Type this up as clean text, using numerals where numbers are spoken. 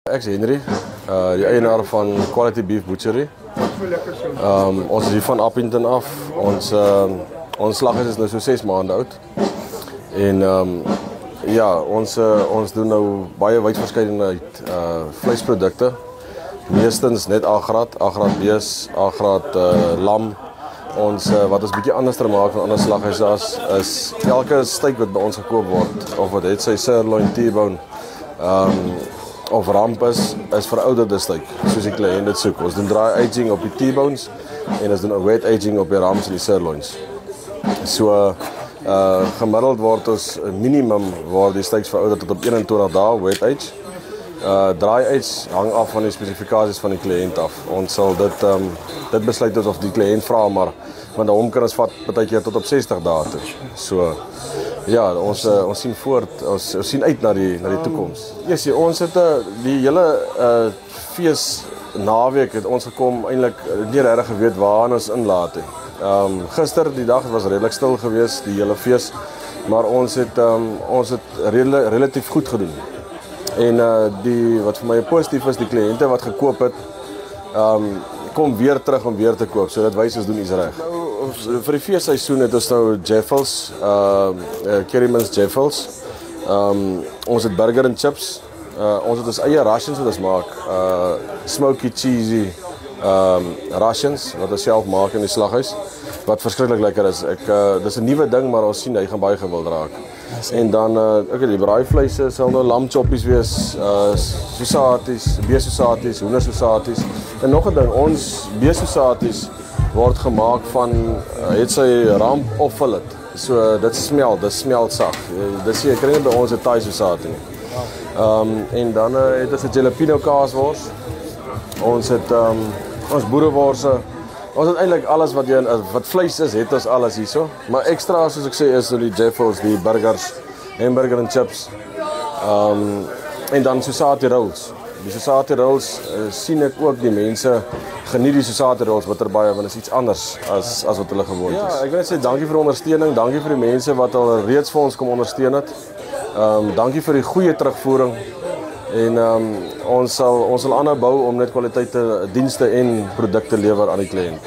Ek is Henry, die eienaar van Quality Beef Butchery. Ons is hier van Appington af. Ons slaghuis is nou so 6 maande oud. En ja, ons doen nou baie wyd verskeidenheid vleisprodukte. Meestens net A-graad bees, A-graad lam. Wat ons bietjie anders maak van ander slaghuise is elke steak wat by ons gekoop word, of wat het sy sirloin, T-bone, of ramp is verouderde steak, soos die kliënt dit soek. Ons doen dry aging op die T-bones en ons doen wet aging op die rams en die sirloins. So gemiddeld word ons minimum waar die steaks verouder tot op 21 dae wet age. Dry age hang af van die spesifikasies van die kliënt af. Ons sal dit besluit of die kliënt vra, maar want hom kan ons vat partykeer tot op 60 dae toe. So ja, ons sien voort, ons sien uit na die toekoms. Yes, ons het die hele fees naweek het ons gekom eintlik nie regtig geweet waar ons inlaat nie. Gister die dag was redelik stil geweest, die hele fees, maar ons het relatief goed gedoen. En wat vir my positief is, die kliënte wat gekoop het, kom weer terug om weer te koop, so dit wys ons doen iets reg. Vir die feesseisoen het ons nou Jeffels, Kerrymans Jeffels. Ons het burger en chips. Ons het ons eie rations wat ons maak, smoky cheesy rations wat ons self maak in die slaghuis, wat verskriklik lekker is. Dis 'n nuwe ding, maar ons sien hy gaan baie gewild raak. En dan die braaivleise sal nou lamchoppies wees, sosaties, beesosaties, hoendersosaties. En nog 'n ding, ons beesosaties word gemaak van het sy ramp of fillet. So dit smelt sag. Dis jy kry nie by ons 'n Thai sosatie nie. En dan het ons 'n jalapeno kaaswors. Ons het ons boereworse. Ons het eintlik alles wat vleis is, het ons alles hierso. Maar ekstra soos ek sê is die Jeffels, die burgers, hamburger en chips. En dan sosatie rolls. Die sosatie rolls sien ek ook die mense geniet die sosatie rolls bitterbaie, want dit is iets anders as wat hulle gewoond is. Ja, ek wil net sê dankie vir die ondersteuning, dankie vir die mense wat al reeds vir ons kom ondersteun het. Dankie vir die goeie terugvoering. En ons sal aanhou bou om net kwaliteite dienste en produkte lewer aan die kliënt.